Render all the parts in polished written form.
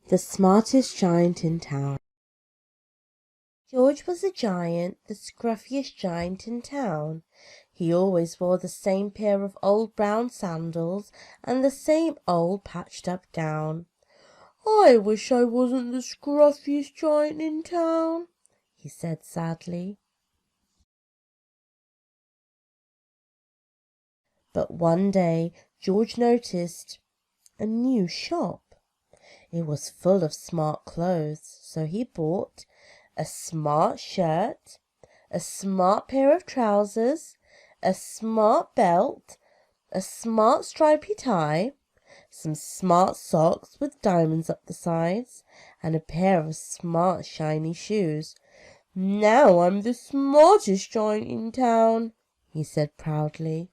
The smartest giant in town. George was a giant, the scruffiest giant in town. He always wore the same pair of old brown sandals and the same old patched-up gown. "I wish I wasn't the scruffiest giant in town," he said sadly. But one day George noticed a new shop. It was full of smart clothes, so he bought a smart shirt, a smart pair of trousers, a smart belt, a smart stripy tie, some smart socks with diamonds up the sides, and a pair of smart shiny shoes. "Now I'm the smartest giant in town," he said proudly.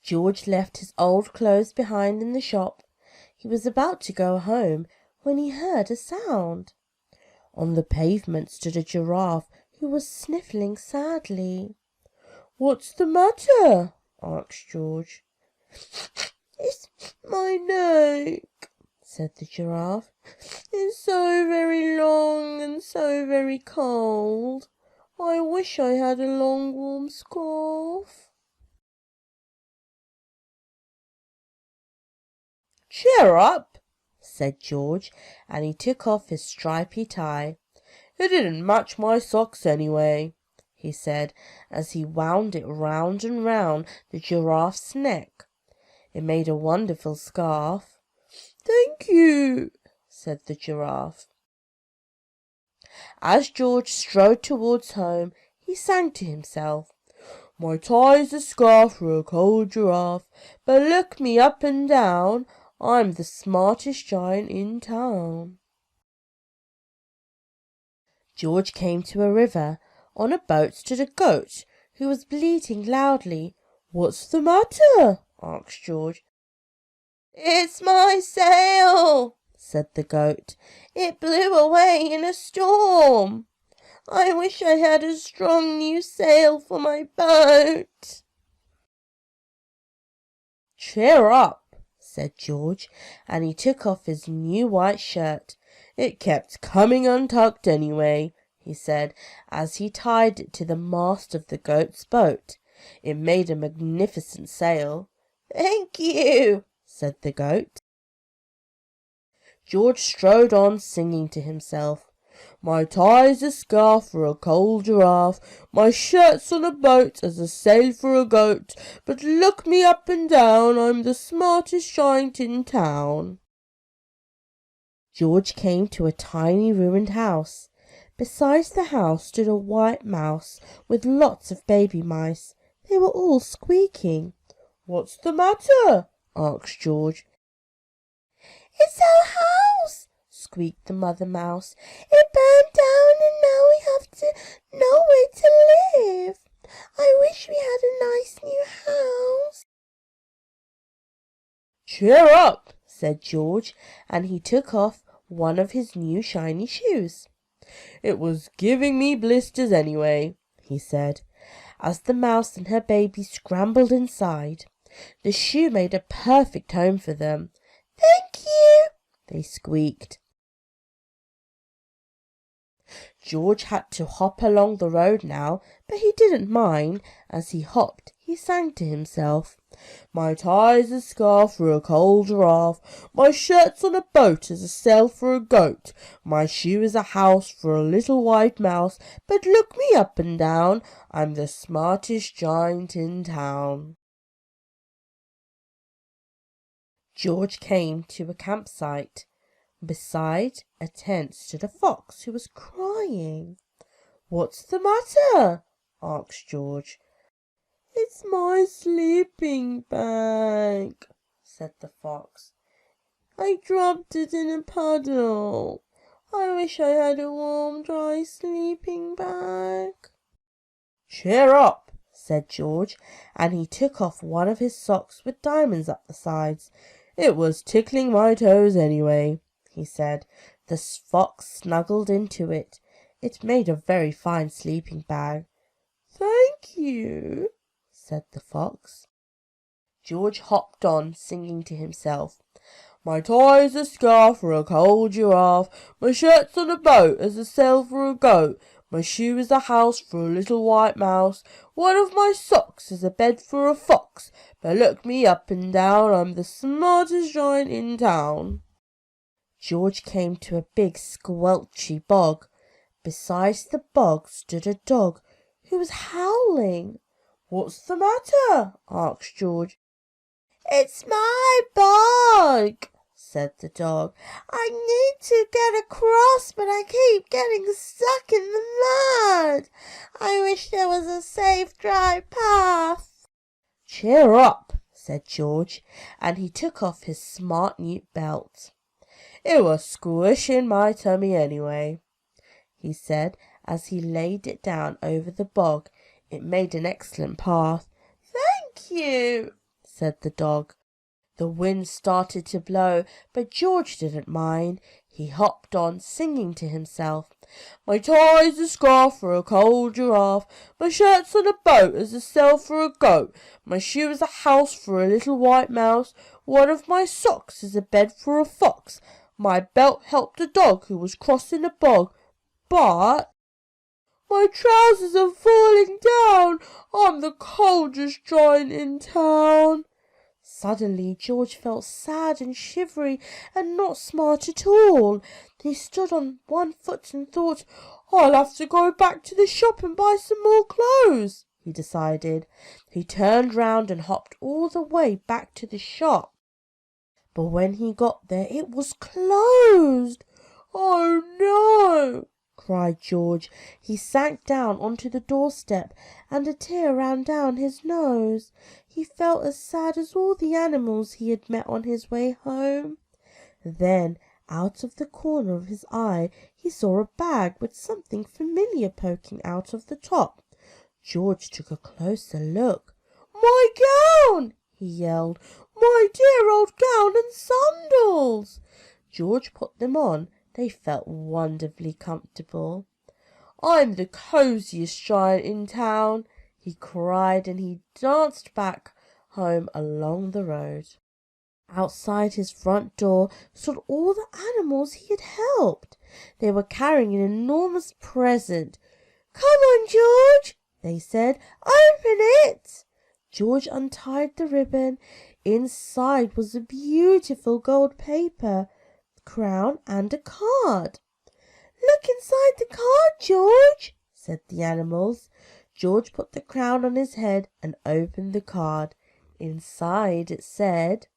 George left his old clothes behind in the shop. He was about to go home when he heard a sound. On the pavement stood a giraffe who was sniffling sadly. "What's the matter?" asked George. "It's my neck," said the giraffe. "It's so very long and so very cold. I wish I had a long warm scarf." "Cheer up," said George, and he took off his stripy tie. "It didn't match my socks anyway," he said, as he wound it round and round the giraffe's neck. It made a wonderful scarf. "Thank you," said the giraffe. As George strode towards home, he sang to himself, "My tie's a scarf for a cold giraffe, but look me up and down, I'm the smartest giant in town." George came to a river. On a boat stood a goat who was bleating loudly. "What's the matter?" asked George. "It's my sail," said the goat. "It blew away in a storm. I wish I had a strong new sail for my boat." "Cheer up," said George, and he took off his new white shirt. "It kept coming untucked anyway," he said, as he tied it to the mast of the goat's boat. It made a magnificent sail. "Thank you," said the goat. George strode on singing to himself, "My tie's a scarf for a cold giraffe, my shirt's on a boat as a sail for a goat, but look me up and down, I'm the smartest giant in town." George came to a tiny ruined house. Beside the house stood a white mouse with lots of baby mice. They were all squeaking. "What's the matter?" asked George. "It's our house," squeaked the mother mouse. "It burned down and now we have nowhere to live. I wish we had a nice new house." "Cheer up," said George, and he took off one of his new shiny shoes. "It was giving me blisters anyway," he said, as the mouse and her baby scrambled inside. The shoe made a perfect home for them. "Thank you," they squeaked. George had to hop along the road now, but he didn't mind. As he hopped, he sang to himself, "My tie's a scarf for a cold giraffe, my shirt's on a boat as a sail for a goat, my shoe is a house for a little white mouse, but look me up and down, I'm the smartest giant in town." George came to a campsite. Beside a tent stood a fox who was crying. "What's the matter?" asked George. "It's my sleeping bag," said the fox. "I dropped it in a puddle. I wish I had a warm, dry sleeping bag." "Cheer up," said George, and he took off one of his socks with diamonds up the sides. "It was tickling my toes anyway," he said. The fox snuggled into it. It made a very fine sleeping bag. "Thank you," said the fox. George hopped on, singing to himself. My tie's a scarf for a cold giraffe, my shirt's on a boat as a sail for a goat, my shoe is a house for a little white mouse, one of my socks is a bed for a fox, but look me up and down, I'm the smartest giant in town. George came to a big squelchy bog. Beside the bog stood a dog who was howling. What's the matter? Asked George. It's my bog, said the dog. I need to get across, but I keep getting stuck in the mud. I wish there was a safe, dry path. Cheer up, said George, and he took off his smart new belt. It was squishing my tummy anyway, he said, as he laid it down over the bog. It made an excellent path. Thank you, said the dog. The wind started to blow, but George didn't mind. He hopped on, singing to himself. My tie's a scarf for a cold giraffe, my shirt's on a boat as a sail for a goat, my shoe is a house for a little white mouse, one of my socks is a bed for a fox, my belt helped a dog who was crossing a bog, but my trousers are falling down. I'm the coldest giant in town. Suddenly George felt sad and shivery and not smart at all. He stood on one foot and thought, I'll have to go back to the shop and buy some more clothes, he decided. He turned round and hopped all the way back to the shop. But when he got there, it was closed. Oh no! Cried George. He sank down onto the doorstep, and a tear ran down his nose. He felt as sad as all the animals he had met on his way home. Then, out of the corner of his eye, he saw a bag with something familiar poking out of the top. George took a closer look. My gown! He yelled. My dear old gown and sandals! George put them on. They felt wonderfully comfortable. I'm the cosiest giant in town, he cried, and he danced back home along the road. Outside his front door stood all the animals he had helped. They were carrying an enormous present. Come on, George, they said. Open it. George untied the ribbon. Inside was a beautiful gold paper crown and a card. Look inside the card, George, said the animals. George put the crown on his head and opened the card. Inside it said,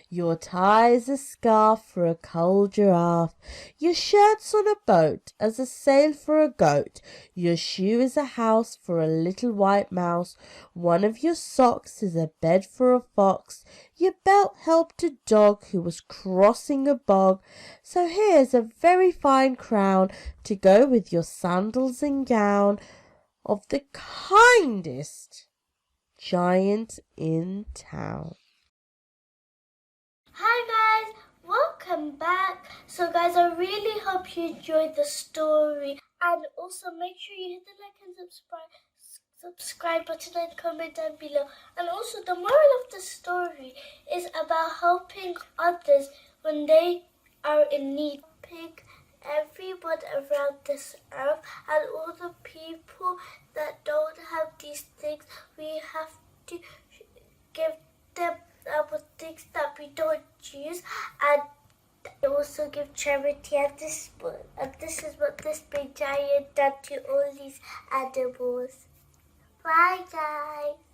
Your tie's a scarf for a cold giraffe, your shirt's on a boat as a sail for a goat, your shoe is a house for a little white mouse, one of your socks is a bed for a fox, your belt helped a dog who was crossing a bog, so here's a very fine crown to go with your sandals and gown of the kindest giant in town. Hi guys, welcome back. So guys, I really hope you enjoyed the story, and also make sure you hit the like and subscribe button and comment down below. And also the moral of the story is about helping others when they are in need. Pick everyone around this earth and all the people that don't have these things, we have to give them things that we don't use, and also give charity. And this is what this big giant done to all these animals. Bye guys.